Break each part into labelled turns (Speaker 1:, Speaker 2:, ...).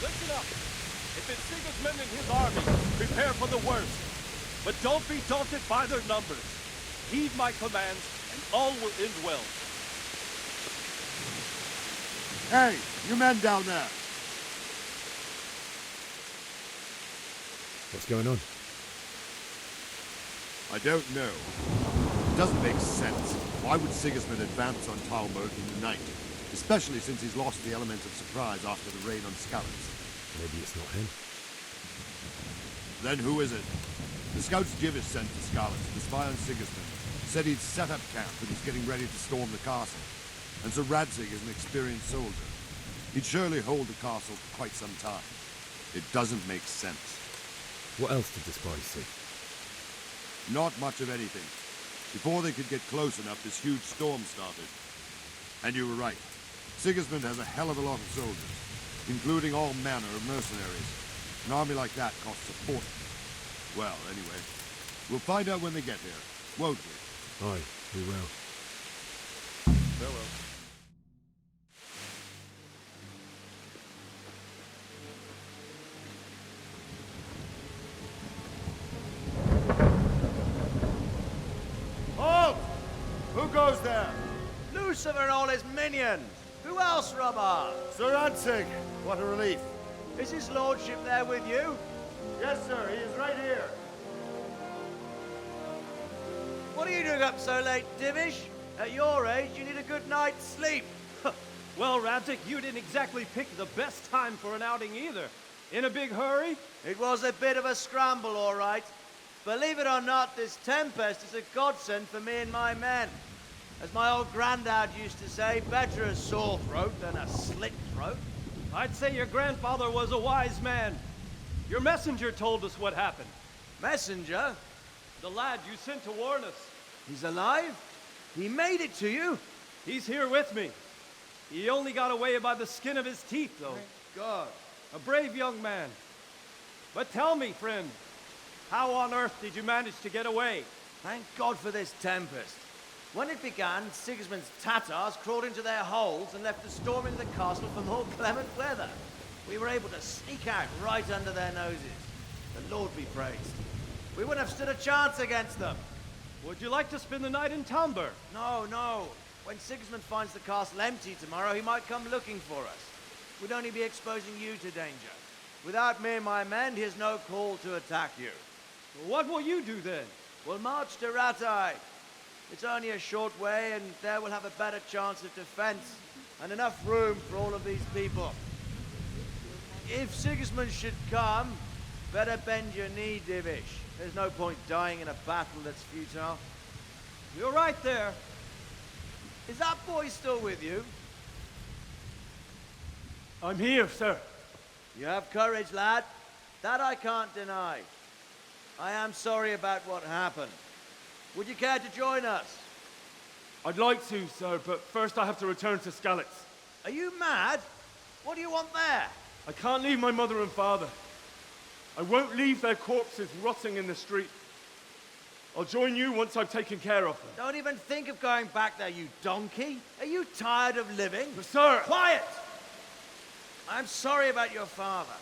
Speaker 1: Listen up. If it's Sigismund and his army, prepare for the worst. But don't be daunted by their numbers. Heed my commands, and all will end well.
Speaker 2: Hey, you men down there.
Speaker 3: What's going on?
Speaker 2: I don't know. It doesn't make sense. Why would Sigismund advance on Talmberg in the night? Especially since he's lost the element of surprise after the raid on Skalitz.
Speaker 3: Maybe it's not him.
Speaker 2: Then who is it? The scouts Jivish sent to Skalitz to spy on Sigismund said he'd set up camp and was getting ready to storm the castle. And Sir Radzig is an experienced soldier. He'd surely hold the castle for quite some time. It doesn't make sense.
Speaker 3: What else did the spies see?
Speaker 2: Not much of anything. Before they could get close enough, this huge storm started. And you were right. Sigismund has a hell of a lot of soldiers, including all manner of mercenaries. An army like that costs a fortune. Well, anyway, we'll find out when they get here, won't we?
Speaker 3: Aye, we will.
Speaker 2: Farewell. Halt! Who goes there?
Speaker 4: Lucifer and all his minions! Who else, Robert?
Speaker 2: Sir Radzig. What a relief.
Speaker 4: Is his lordship there with you?
Speaker 2: Yes, sir. He is right here.
Speaker 4: What are you doing up so late, Divish? At your age, you need a good night's sleep.
Speaker 1: Well, Radzig, you didn't exactly pick the best time for an outing either. In a big hurry?
Speaker 4: It was a bit of a scramble, all right. Believe it or not, this tempest is a godsend for me and my men. As my old granddad used to say, better a sore throat than a slit throat.
Speaker 1: I'd say your grandfather was a wise man. Your messenger told us what happened.
Speaker 4: Messenger?
Speaker 1: The lad you sent to warn us.
Speaker 4: He's alive? He made it to you?
Speaker 1: He's here with me. He only got away by the skin of his teeth, though.
Speaker 4: Thank God.
Speaker 1: A brave young man. But tell me, friend, how on earth did you manage to get away?
Speaker 4: Thank God for this tempest. When it began, Sigismund's Tatars crawled into their holes and left us storming the castle for more clement weather. We were able to sneak out right under their noses. The Lord be praised. We wouldn't have stood a chance against them.
Speaker 1: Would you like to spend the night in Talmberg?
Speaker 4: No, no. When Sigismund finds the castle empty tomorrow, he might come looking for us. We'd only be exposing you to danger. Without me and my men, he has no call to attack you.
Speaker 1: What will you do then?
Speaker 4: We'll march to Rattay. It's only a short way, and there we'll have a better chance of defense and enough room for all of these people. If Sigismund should come, better bend your knee, Divish. There's no point dying in a battle that's futile.
Speaker 1: You're right there.
Speaker 4: Is that boy still with you?
Speaker 1: I'm here, sir.
Speaker 4: You have courage, lad. That I can't deny. I am sorry about what happened. Would you care to join us?
Speaker 1: I'd like to, sir, but first I have to return to Skalitz.
Speaker 4: Are you mad? What do you want there?
Speaker 1: I can't leave my mother and father. I won't leave their corpses rotting in the street. I'll join you once I've taken care of them.
Speaker 4: Don't even think of going back there, you donkey. Are you tired of living?
Speaker 1: But sir!
Speaker 4: Quiet! I'm sorry about your father,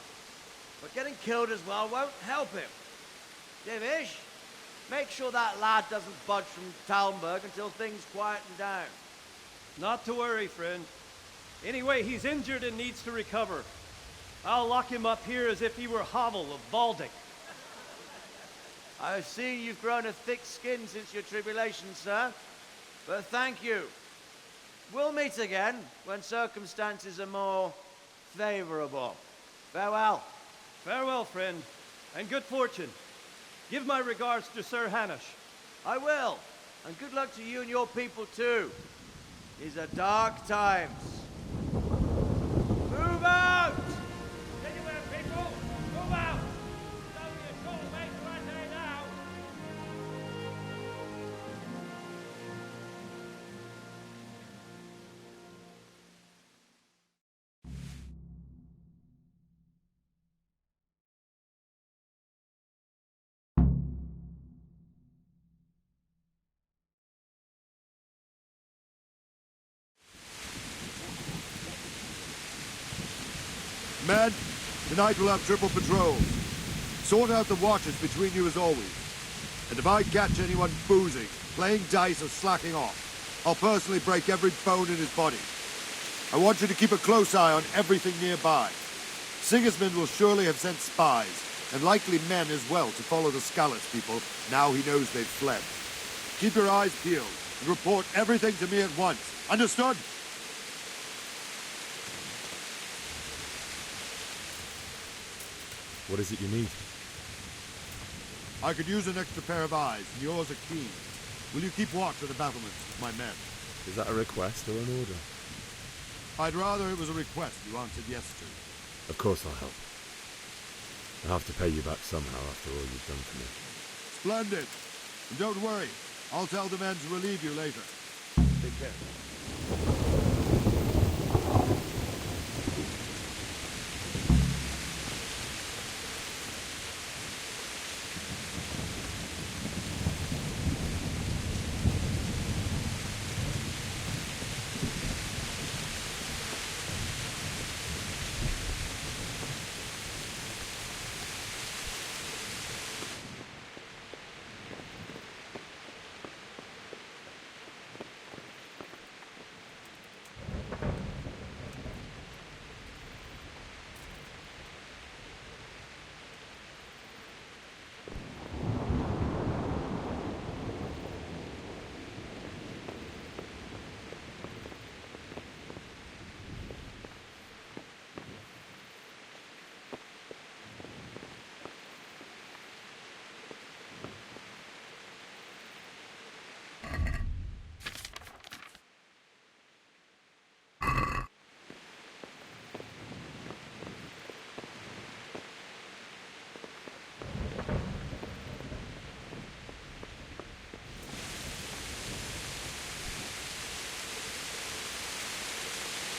Speaker 4: but getting killed as well won't help him. Divish, make sure that lad doesn't budge from Talmberg until things quieten down.
Speaker 1: Not to worry, friend. Anyway, he's injured and needs to recover. I'll lock him up here as if he were Havel of Baldic.
Speaker 4: I've seen you've grown a thick skin since your tribulation, sir. But thank you. We'll meet again when circumstances are more favorable. Farewell.
Speaker 1: Farewell, friend, and good fortune. Give my regards to Sir Hanush.
Speaker 4: I will. And good luck to you and your people, too. These are dark times. Move out!
Speaker 1: Anywhere, people! Move out! It's only a short way to Rattay now.
Speaker 2: Men, Tonight we'll have triple patrols. Sort out the watches between you as always. And if I catch anyone boozing, playing dice or slacking off, I'll personally break every bone in his body. I want you to keep a close eye on everything nearby. Sigismund will surely have sent spies, and likely men as well, to follow the Skalitz people now he knows they've fled. Keep your eyes peeled and report everything to me at once. Understood?
Speaker 3: What is it you need?
Speaker 2: I could use an extra pair of eyes, and yours are keen. Will you keep watch at the battlements with my men?
Speaker 3: Is that a request or an order?
Speaker 2: I'd rather it was a request you answered yes to.
Speaker 3: Of course I'll help. I'll have to pay you back somehow after all you've done for me.
Speaker 2: Splendid. And don't worry, I'll tell the men to relieve you later. Take care.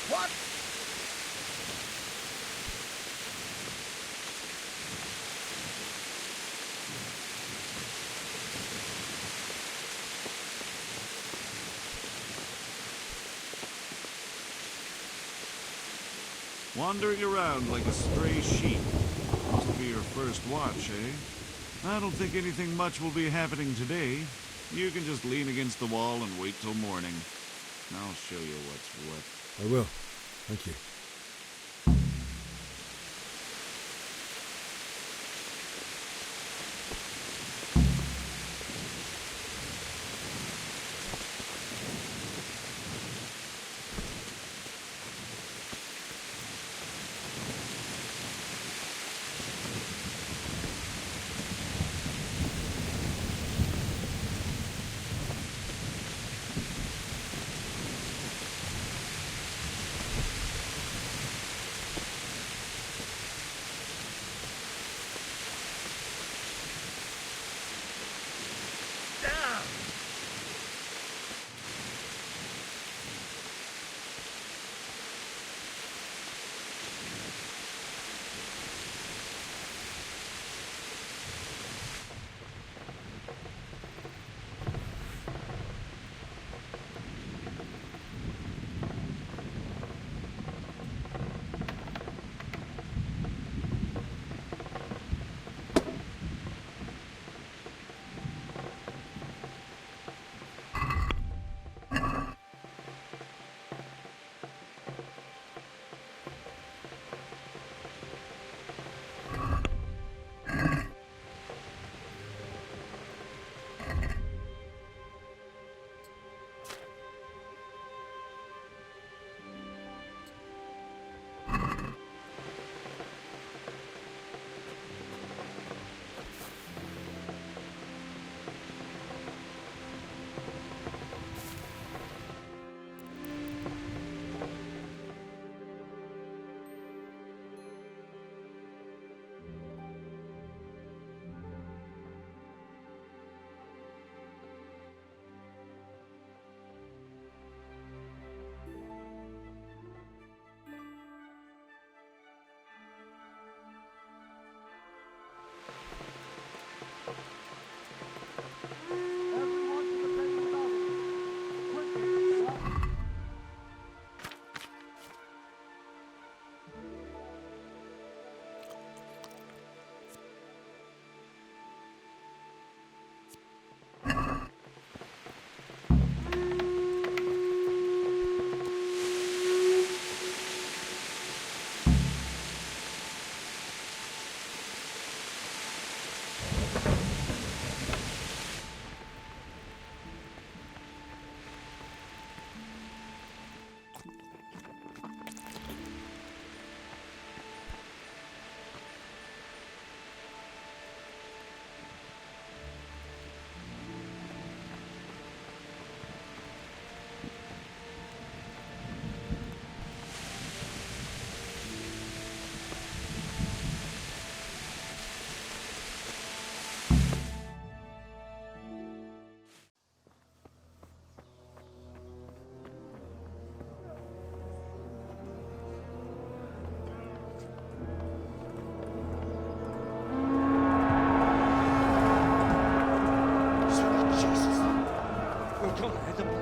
Speaker 4: What?
Speaker 5: Wandering around like a stray sheep. Must be your first watch, eh? I don't think anything much will be happening today. You can just lean against the wall and wait till morning. I'll show you what's what.
Speaker 3: I will. Thank you.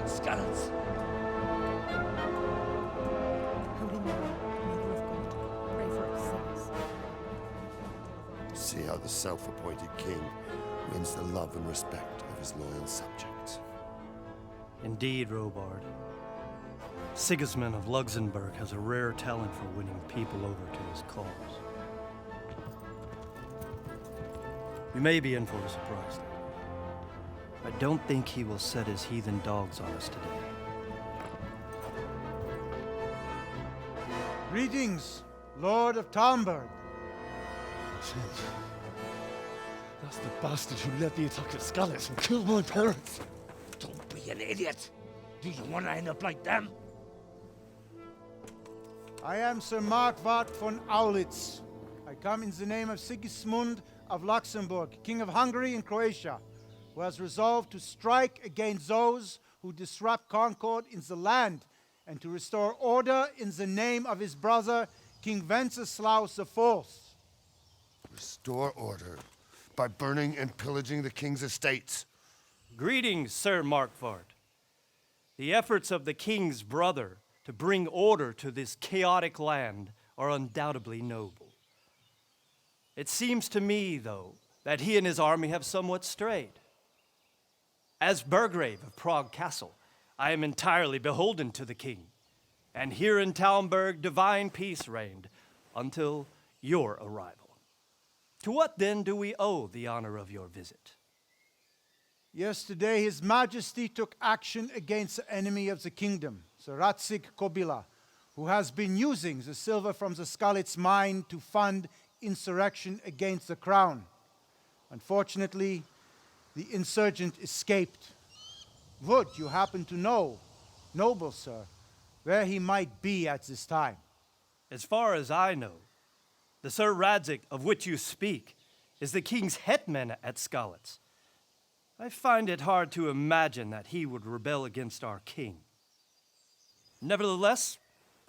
Speaker 6: Skallets.
Speaker 7: Holy Mary, Mother of God, pray for us sinners.
Speaker 8: See how the self-appointed king wins the love and respect of his loyal subjects.
Speaker 9: Indeed, Robard. Sigismund of Luxembourg has a rare talent for winning people over to his cause. You may be in for a surprise, though. I don't think he will set his heathen dogs on us today.
Speaker 10: Greetings, Lord of Talmberg.
Speaker 6: That's the bastard who led the attack at Skallets and killed my parents. Don't be an idiot. Do you want to end up like them?
Speaker 10: I am Sir Markwart von Aulitz. I come in the name of Sigismund of Luxembourg, King of Hungary and Croatia, who has resolved to strike against those who disrupt concord in the land and to restore order in the name of his brother, King Wenceslaus IV.
Speaker 8: Restore order by burning and pillaging the king's estates.
Speaker 9: Greetings, Sir Markwart. The efforts of the king's brother to bring order to this chaotic land are undoubtedly noble. It seems to me, though, that he and his army have somewhat strayed. As Burgrave of Prague Castle, I am entirely beholden to the king, and here in Talmberg divine peace reigned until your arrival. To what then do we owe the honor of your visit?
Speaker 10: Yesterday, His Majesty took action against the enemy of the kingdom, Sir Radzig Kobyla, who has been using the silver from the Skalitz mine to fund insurrection against the crown. Unfortunately, the insurgent escaped. Would you happen to know, noble sir, where he might be at this time?
Speaker 9: As far as I know, the Sir Radzig of which you speak is the king's hetman at Skalitz. I find it hard to imagine that he would rebel against our king. Nevertheless,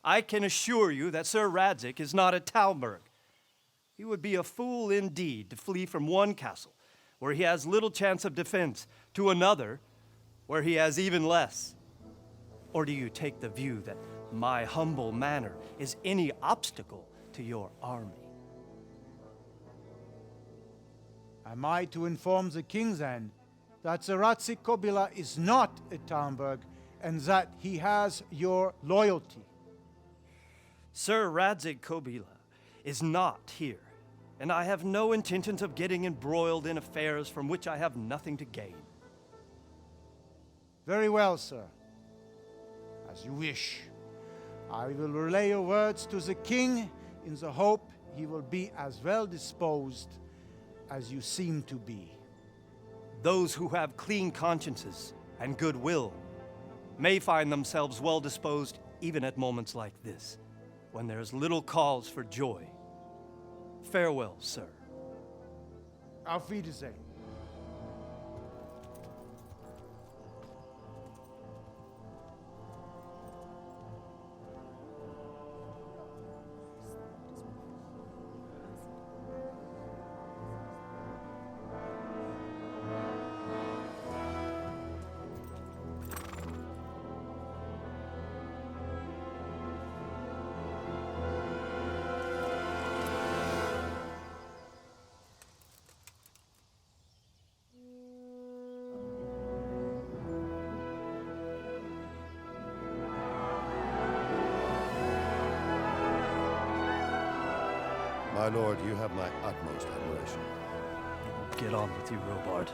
Speaker 9: I can assure you that Sir Radzig is not at Talmberg. He would be a fool indeed to flee from one castle, where he has little chance of defense, to another, where he has even less. Or do you take the view that my humble manner is any obstacle to your army?
Speaker 10: Am I to inform the king then that Sir Radzig Kobyla is not at Talmberg and that he has your loyalty?
Speaker 9: Sir Radzig Kobyla is not here, and I have no intentions of getting embroiled in affairs from which I have nothing to gain.
Speaker 10: Very well, sir. As you wish. I will relay your words to the king in the hope he will be as well disposed as you seem to be.
Speaker 9: Those who have clean consciences and goodwill may find themselves well disposed even at moments like this, when there is little cause for joy. Farewell, sir.
Speaker 10: Auf Wiedersehen.
Speaker 8: My lord, you have my utmost admiration.
Speaker 9: Get on with you, Robard.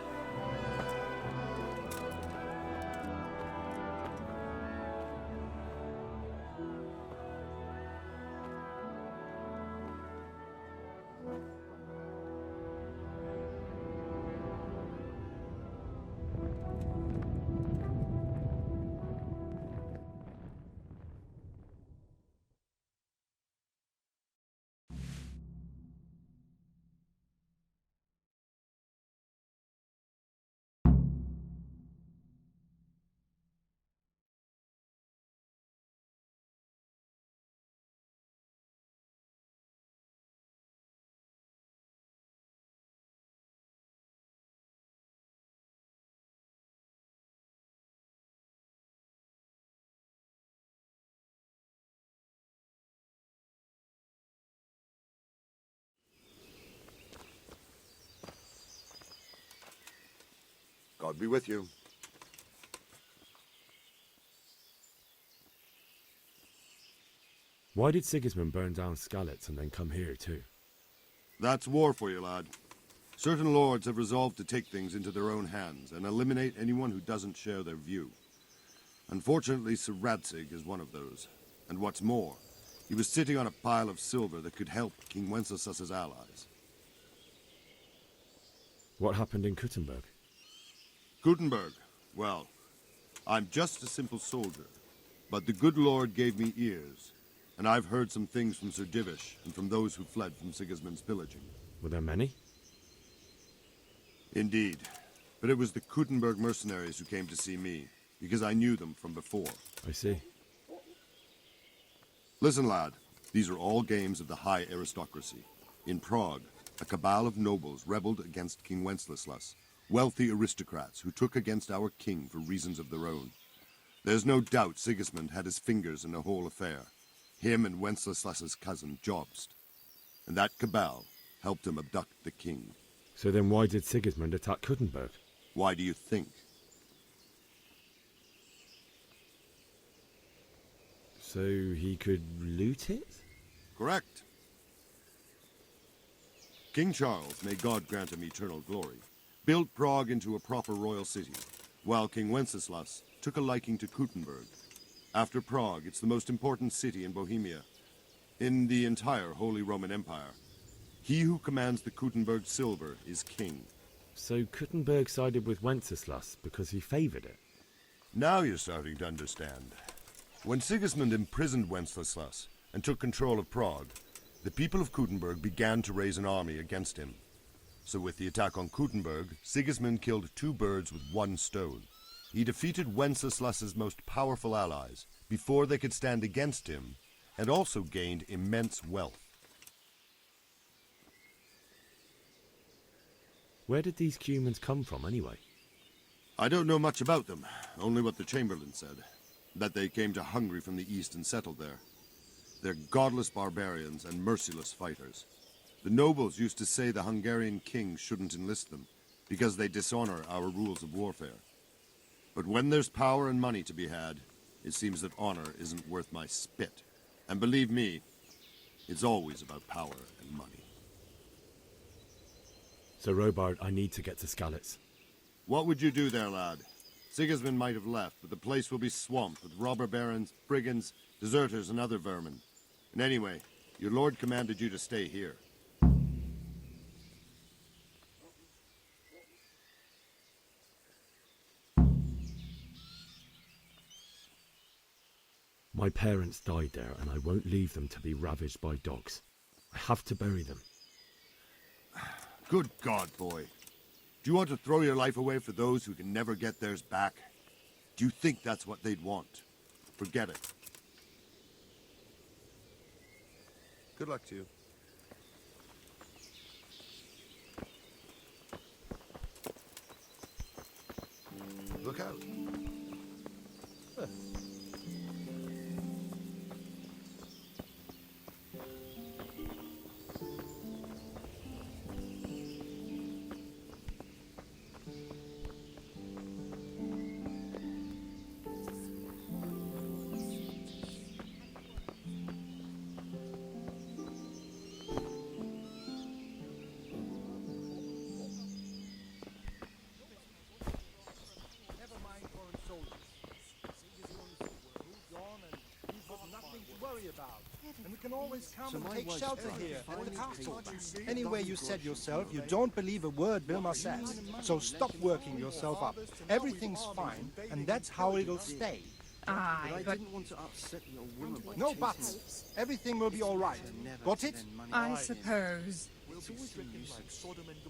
Speaker 2: God be with you.
Speaker 3: Why did Sigismund burn down Skalitz and then come here too?
Speaker 2: That's war for you, lad. Certain lords have resolved to take things into their own hands and eliminate anyone who doesn't share their view. Unfortunately, Sir Radzig is one of those. And what's more, he was sitting on a pile of silver that could help King Wenceslas's allies.
Speaker 3: What happened in Kuttenberg?
Speaker 2: Gutenberg, well, I'm just a simple soldier, but the good Lord gave me ears, and I've heard some things from Sir Divish and from those who fled from Sigismund's pillaging.
Speaker 3: Were there many?
Speaker 2: Indeed, but it was the Kuttenberg mercenaries who came to see me, because I knew them from before.
Speaker 3: I see.
Speaker 2: Listen, lad, these are all games of the high aristocracy. In Prague, a cabal of nobles rebelled against King Wenceslas, wealthy aristocrats who took against our king for reasons of their own. There's no doubt Sigismund had his fingers in the whole affair, him and Wenceslas's cousin Jobst. And that cabal helped him abduct the king.
Speaker 3: So then why did Sigismund attack Kuttenberg?
Speaker 2: Why do you think?
Speaker 3: So he could loot it?
Speaker 2: Correct. King Charles, may God grant him eternal glory, built Prague into a proper royal city, while King Wenceslas took a liking to Kuttenberg. After Prague, it's the most important city in Bohemia, in the entire Holy Roman Empire. He who commands the Kuttenberg silver is king.
Speaker 3: So Kuttenberg sided with Wenceslas because he favoured it?
Speaker 2: Now you're starting to understand. When Sigismund imprisoned Wenceslas and took control of Prague, the people of Kuttenberg began to raise an army against him. So with the attack on Kuttenberg, Sigismund killed two birds with one stone. He defeated Wenceslas's most powerful allies before they could stand against him, and also gained immense wealth.
Speaker 3: Where did these Cumans come from anyway?
Speaker 2: I don't know much about them, only what the Chamberlain said, that they came to Hungary from the east and settled there. They're godless barbarians and merciless fighters. The nobles used to say the Hungarian king shouldn't enlist them, because they dishonor our rules of warfare. But when there's power and money to be had, it seems that honor isn't worth my spit. And believe me, it's always about power and money.
Speaker 3: So Robard, I need to get to Skalitz.
Speaker 2: What would you do there, lad? Sigismund might have left, but the place will be swamped with robber barons, brigands, deserters, and other vermin. And anyway, your lord commanded you to stay here.
Speaker 3: My parents died there, and I won't leave them to be ravaged by dogs. I have to bury them.
Speaker 2: Good God, boy. Do you want to throw your life away for those who can never get theirs back? Do you think that's what they'd want? Forget it. Good luck to you. Look out.
Speaker 11: And we can always come and take shelter here at the castle. Anyway, you said yourself, you don't believe a word Vilma says. So stop working yourself up. Everything's fine, and that's how it'll stay.
Speaker 7: Aye, but
Speaker 11: didn't want to upset your woman by no buts. Everything will be all right. Got it?
Speaker 7: I suppose.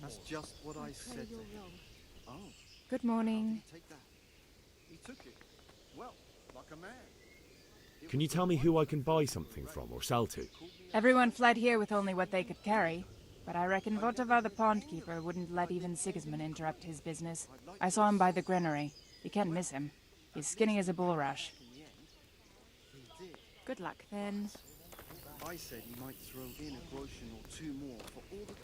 Speaker 11: That's just what I said to him. Oh,
Speaker 7: Good morning.
Speaker 11: take that. He took it. Well, like a man.
Speaker 3: Can you tell me who I can buy something from or sell to?
Speaker 7: Everyone fled here with only what they could carry, but I reckon Votavar the pond keeper wouldn't let even Sigismund interrupt his business. I saw him by the granary. You can't miss him. He's skinny as a bulrush. Good luck, then.
Speaker 11: I said he might throw in a groschen or two more for all the...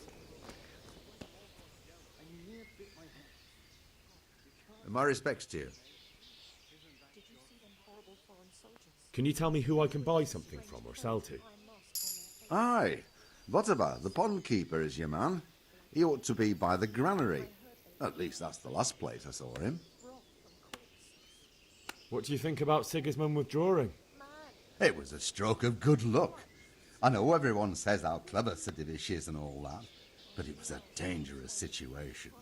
Speaker 11: And you near bit my hand.
Speaker 12: And my respects to you.
Speaker 3: Can you tell me who I can buy something from or sell to?
Speaker 12: Aye. Whatever, the pond keeper is your man. He ought to be by the granary. At least that's the last place I saw him.
Speaker 3: What do you think about Sigismund withdrawing?
Speaker 12: It was a stroke of good luck. I know everyone says how clever Sir Divish is and all that, but it was a dangerous situation.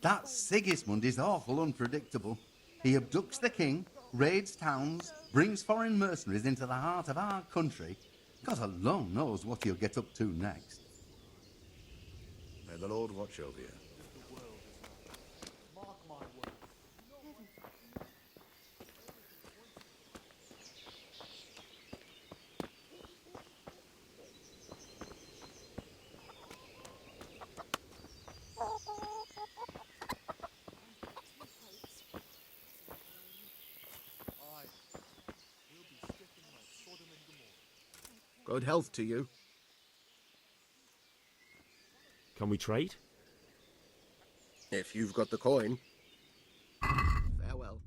Speaker 12: That Sigismund is awful unpredictable. He abducts the king, raids towns, brings foreign mercenaries into the heart of our country. God alone knows what he'll get up to next.
Speaker 13: May the Lord watch over you.
Speaker 14: Good health to you.
Speaker 3: Can we trade?
Speaker 14: If you've got the coin. Farewell.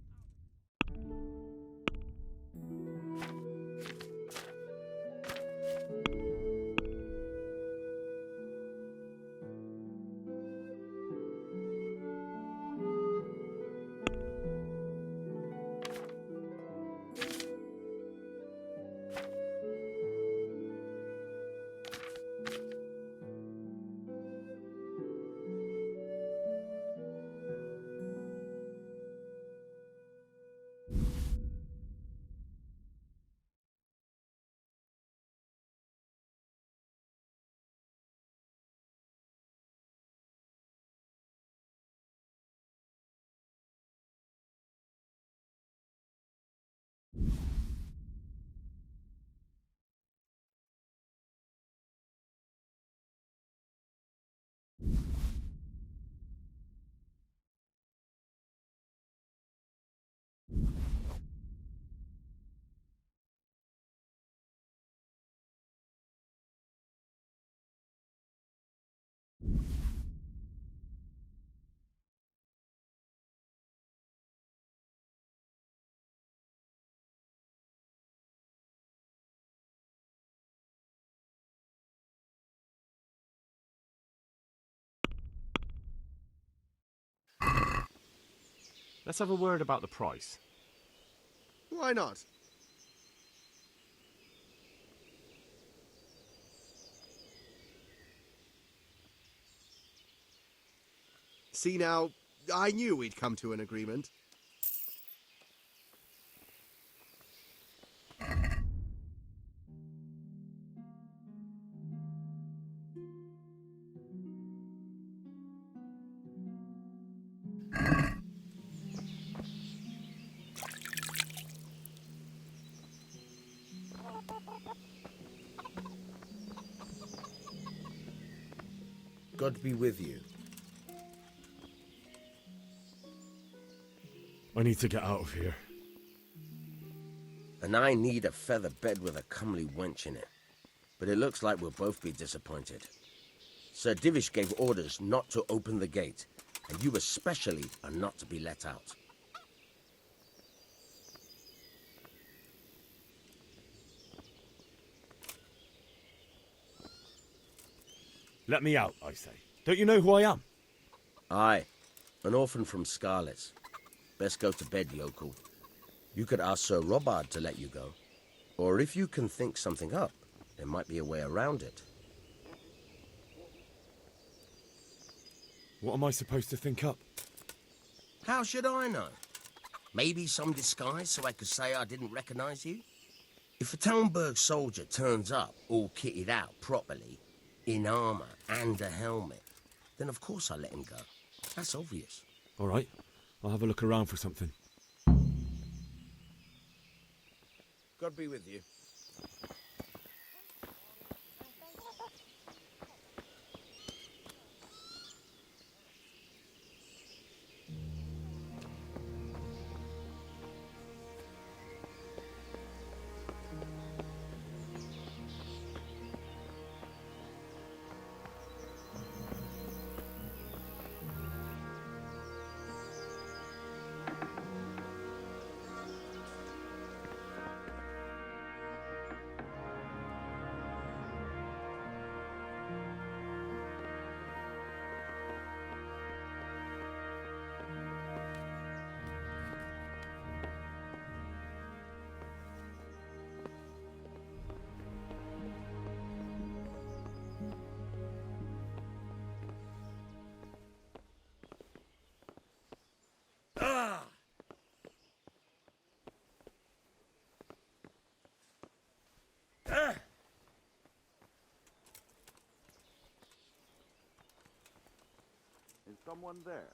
Speaker 3: Let's have a word about the price.
Speaker 14: Why not? See now, I knew we'd come to an agreement.
Speaker 6: God be with you.
Speaker 3: I need to get out of here.
Speaker 6: And I need a feather bed with a comely wench in it. But it looks like we'll both be disappointed. Sir Divish gave orders not to open the gate, and you especially are not to be let out.
Speaker 3: Let me out, I say. Don't you know who I am?
Speaker 6: Aye, an orphan from Scarlet's. Best go to bed, yokel. You could ask Sir Robard to let you go. Or if you can think something up, there might be a way around it.
Speaker 3: What am I supposed to think up?
Speaker 6: How should I know? Maybe some disguise so I could say I didn't recognize you? If a Talmberg soldier turns up all kitted out properly, in armor and a helmet, then of course I let him go. That's obvious.
Speaker 3: All right, I'll have a look around for something.
Speaker 6: God be with you.
Speaker 15: Is someone there?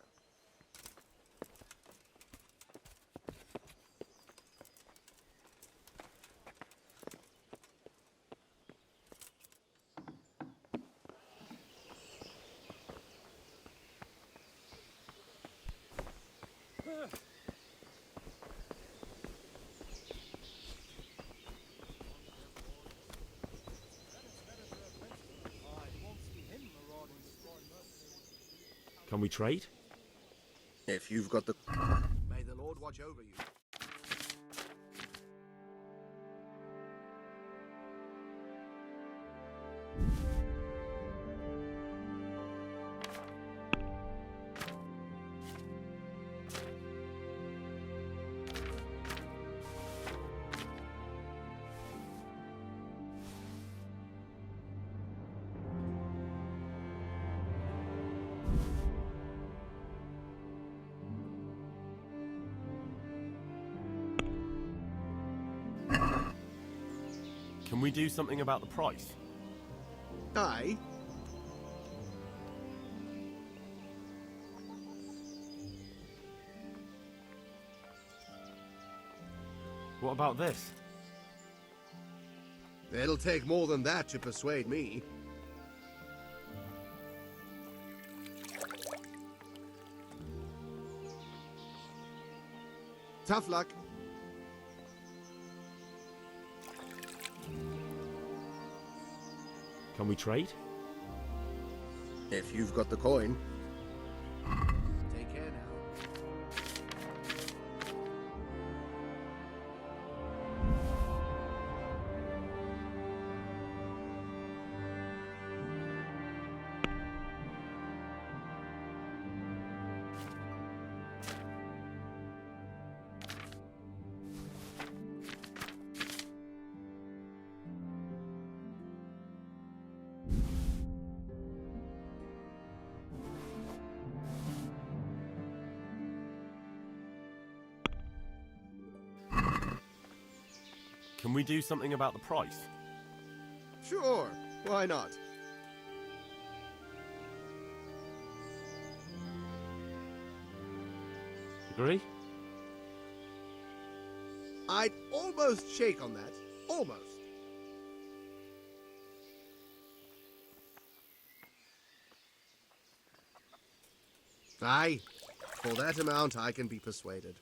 Speaker 3: Can we trade?
Speaker 14: If you've got the... May the Lord watch over you.
Speaker 1: Can we do something about the price?
Speaker 14: Aye.
Speaker 1: What about this?
Speaker 14: It'll take more than that to persuade me. Tough luck.
Speaker 3: Can we trade?
Speaker 14: If you've got the coin. Take care now.
Speaker 1: Can we do something about the price?
Speaker 14: Sure, why not?
Speaker 3: Agree?
Speaker 14: I'd almost shake on that. Almost. Aye, for that amount I can be persuaded.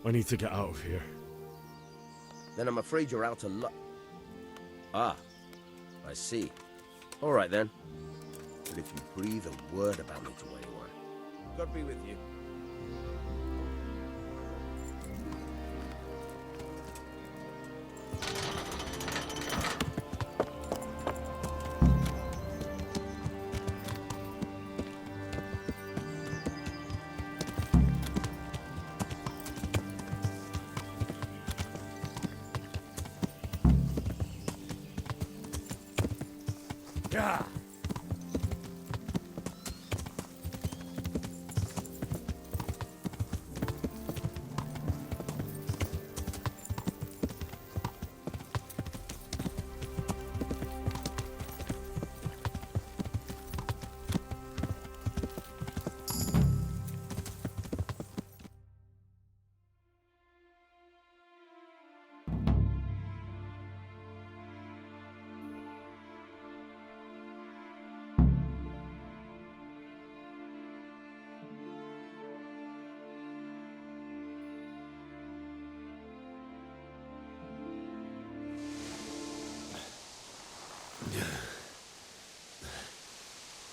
Speaker 3: I need to get out of here.
Speaker 6: Then I'm afraid you're out of luck. Ah, I see. All right then. But if you breathe a word about me to anyone, God be with you.
Speaker 3: Yeah.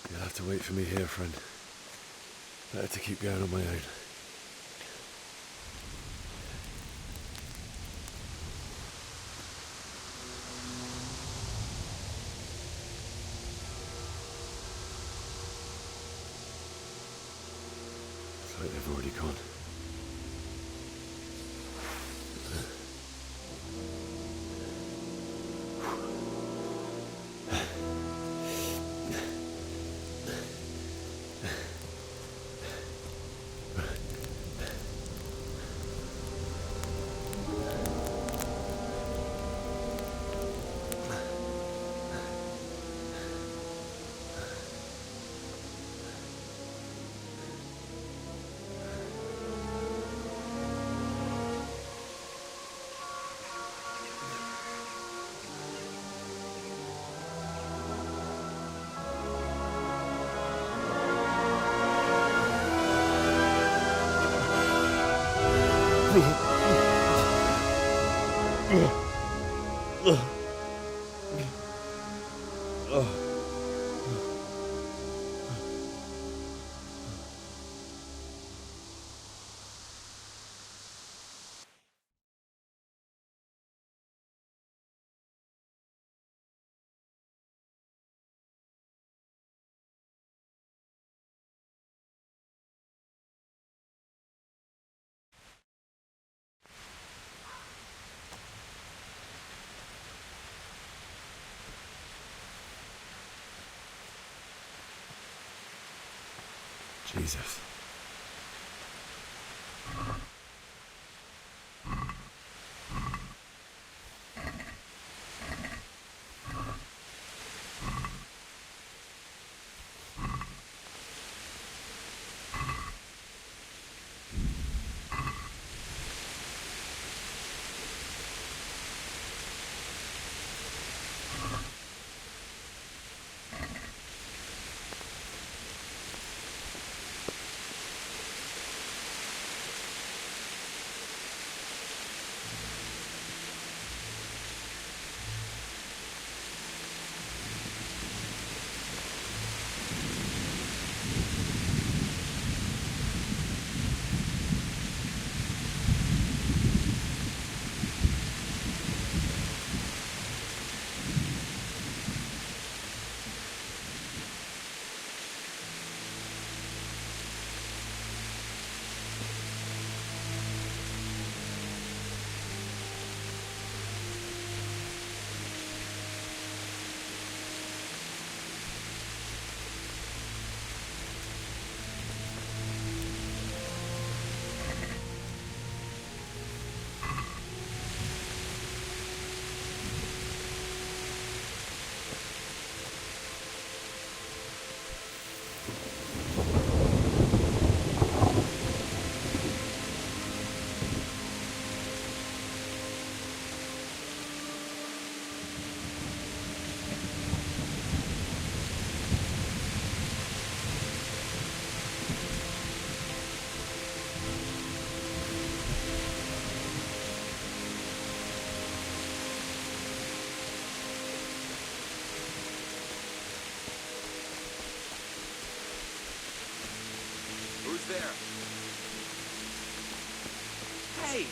Speaker 3: You'll have to wait for me here, friend. Better to keep going on my own. It's like they've already gone. Jesus.
Speaker 15: there. Hey!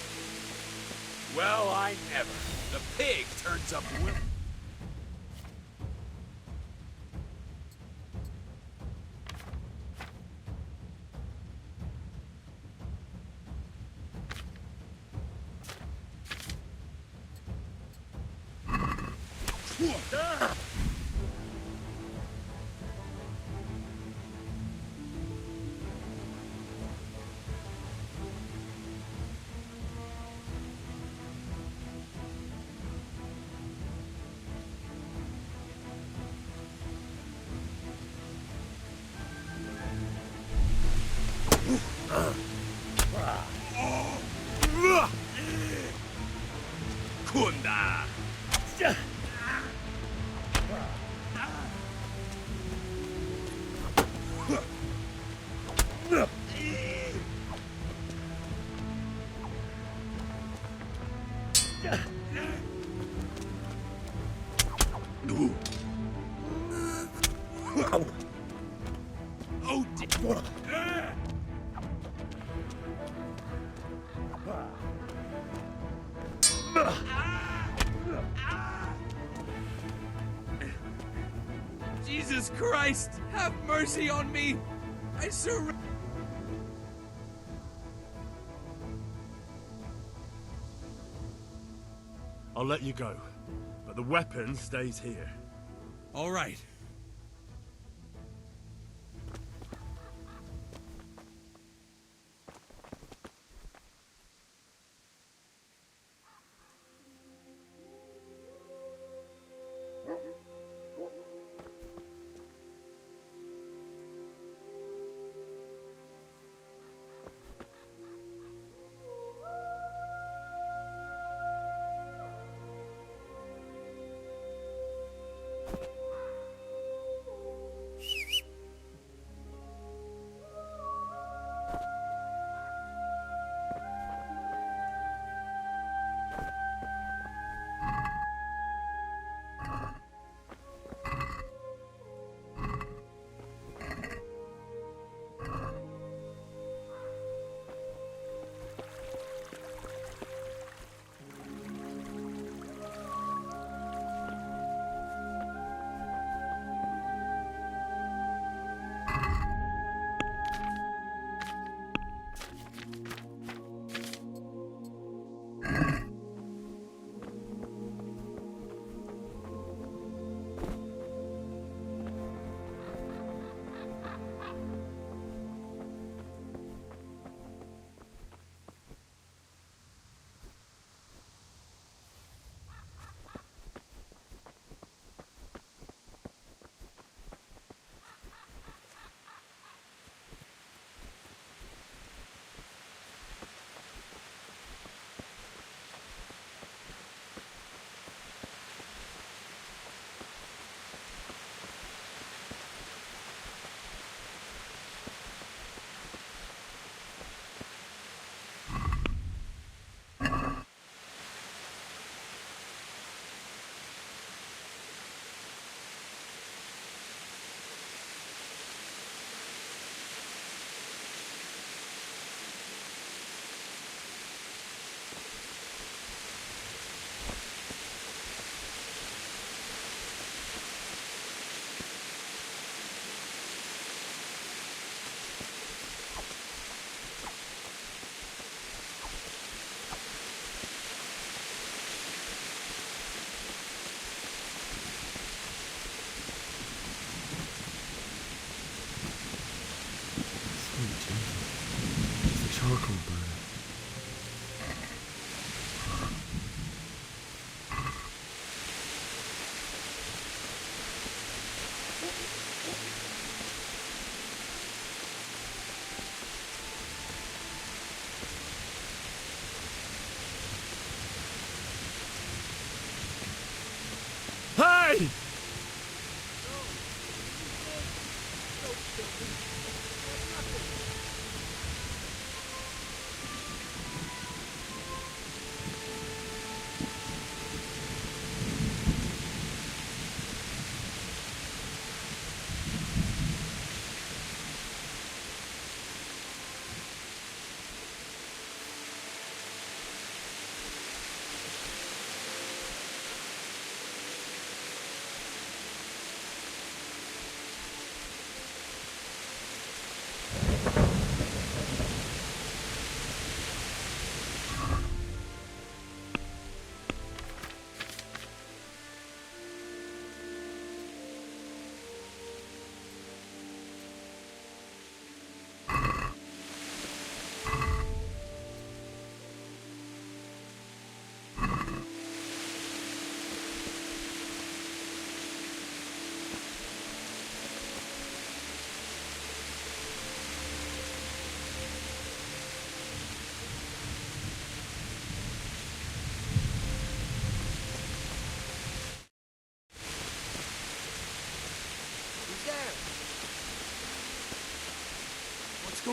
Speaker 15: Well, I never. The pig turns up will. Kunda! Oh, dear. Jesus Christ, have mercy on me! I surrender.
Speaker 16: I'll let you go, but the weapon stays here.
Speaker 15: All right.
Speaker 16: Hey!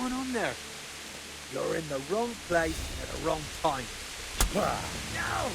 Speaker 15: going on there? You're in the wrong place at the wrong time. No!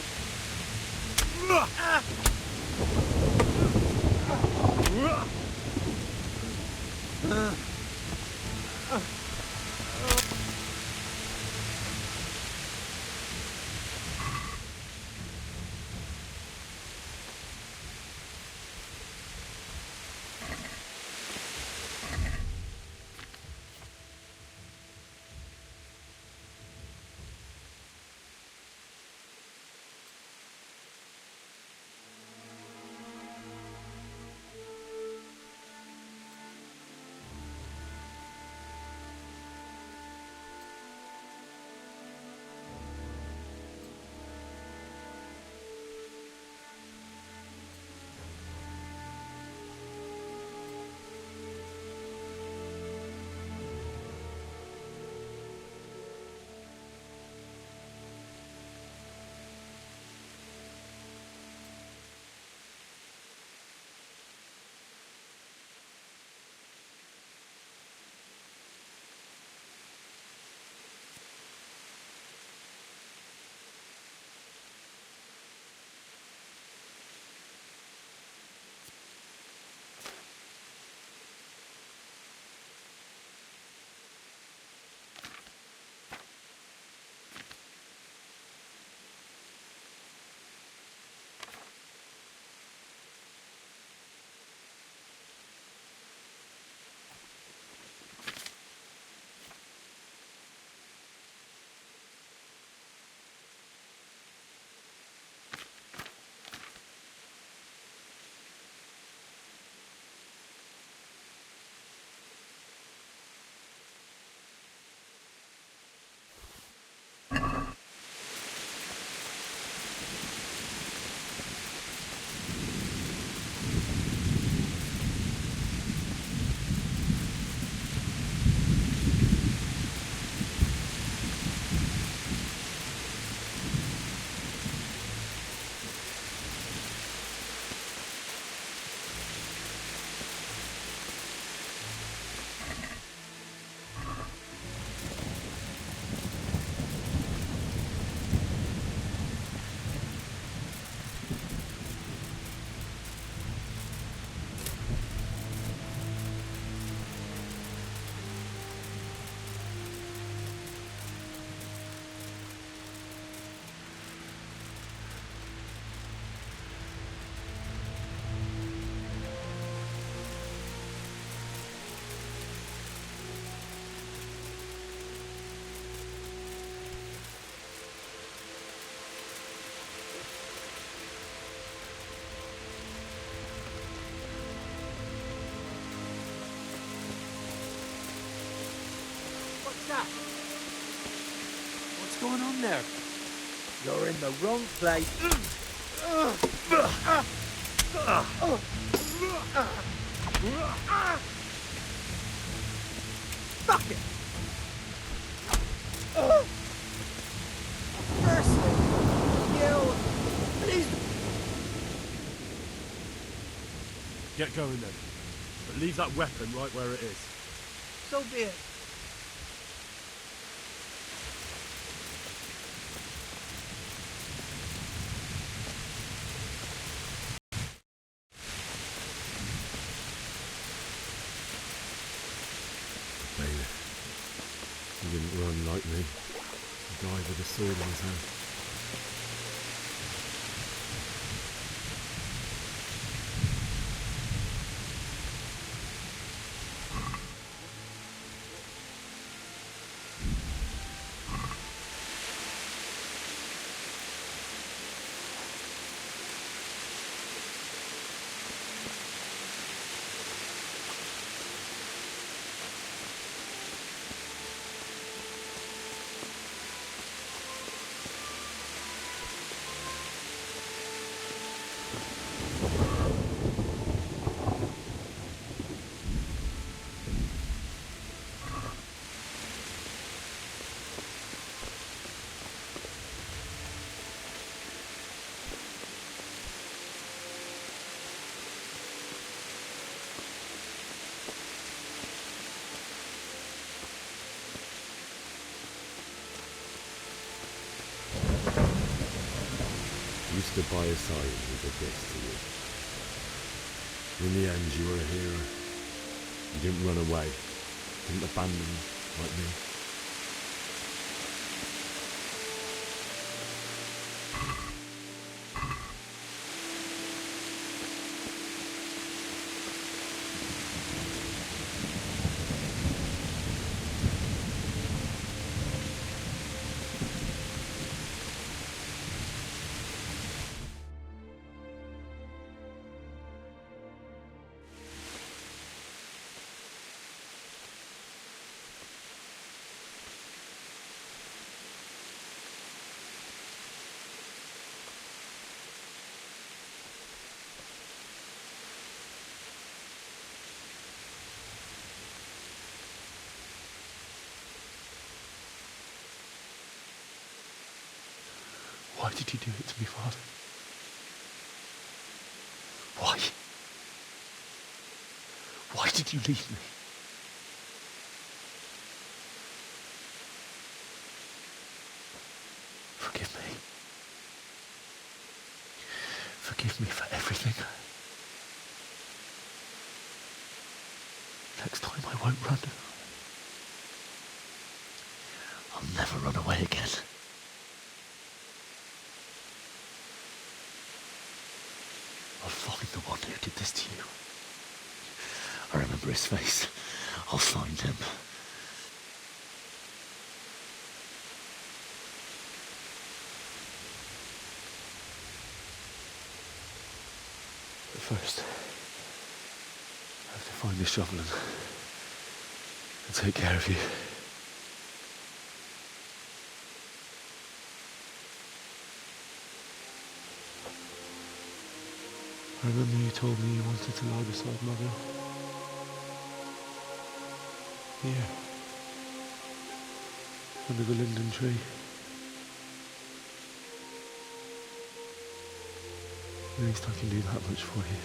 Speaker 15: that? What's going on there? You're in the wrong place. Fuck it! Mercy! You! Please!
Speaker 16: Get going then. But leave that weapon right where it is.
Speaker 15: So be it.
Speaker 3: He didn't run like me. He died with a sword in his hand. stood by his side and he did this to you. In the end, you were a hero. You didn't run away. Didn't abandon like me.
Speaker 17: Why did you do it to me, Father? Why? Why did you leave me? Forgive me. Forgive me for everything. Next time I won't run. I'll never run away again. I'll find the one who did this to you. I remember his face. I'll find him. But first, I have to find this shovel and take care of you. I remember you told me you wanted to lie beside Mother. Here. Under the linden tree. At least I can do that much for you.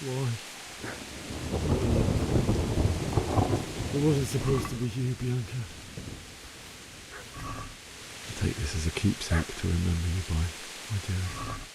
Speaker 17: Why? It wasn't supposed to be you, Bianca. I'll take this as a keepsake to remember you by, my dearest.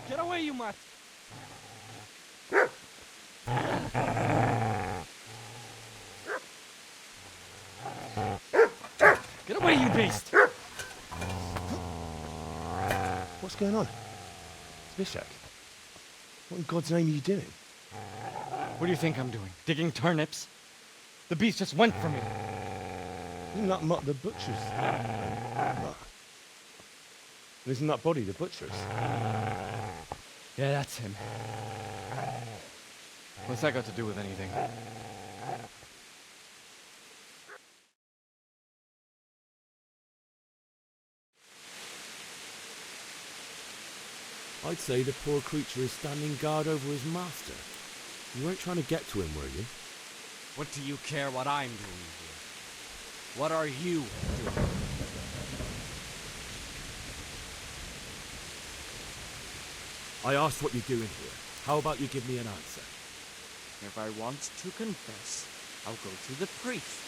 Speaker 1: Get away, you mutt!
Speaker 17: Get away, you beast! What's going on? Zbyszek, what in God's name are you doing?
Speaker 18: What do you think I'm doing? Digging turnips? The beast just went from me.
Speaker 17: Isn't that Mutt the butcher's? Isn't that body the butcher's?
Speaker 18: Yeah, that's him. What's that got to do with anything?
Speaker 17: I'd say the poor creature is standing guard over his master. You weren't trying to get to him, were you?
Speaker 15: What do you care what I'm doing here? What are you doing?
Speaker 17: I asked what you're doing here. How about you give me an answer?
Speaker 15: If I want to confess, I'll go to the priest.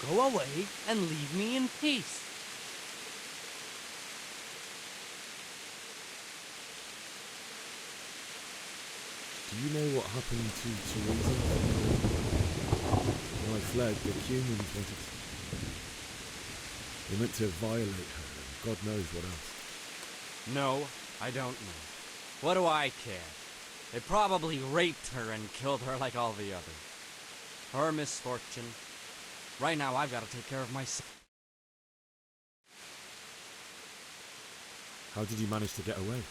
Speaker 15: Go away and leave me in peace.
Speaker 17: Do you know what happened to Teresa? When I fled, the humans wanted... They meant to violate her, and God knows what else.
Speaker 15: No, I don't know. What do I care? They probably raped her and killed her like all the others. Her misfortune. Right now, I've got to take care of myself.
Speaker 17: How did you manage to get away?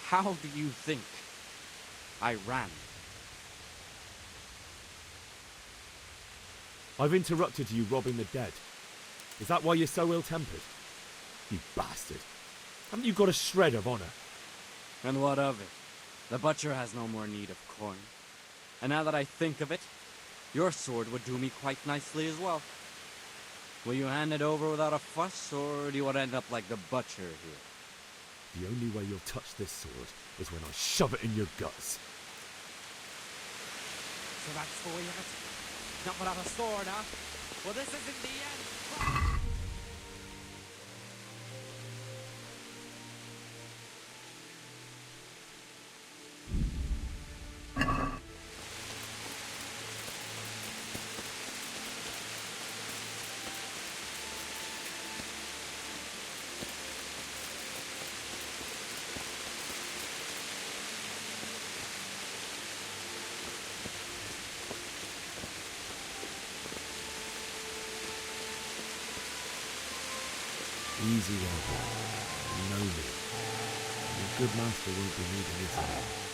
Speaker 15: How do you think? I ran.
Speaker 17: I've interrupted you robbing the dead. Is that why you're so ill-tempered? You bastard. Haven't you got a shred of honor?
Speaker 15: And what of it? The butcher has no more need of corn. And now that I think of it, your sword would do me quite nicely as well. Will you hand it over without a fuss, or do you want to end up like the butcher here?
Speaker 17: The only way you'll touch this sword is when I shove it in your guts.
Speaker 15: So that's the way of it? Not without a sword, huh? Well, this isn't the end.
Speaker 17: Easy, Rob. You know me. Your good master won't be needing this.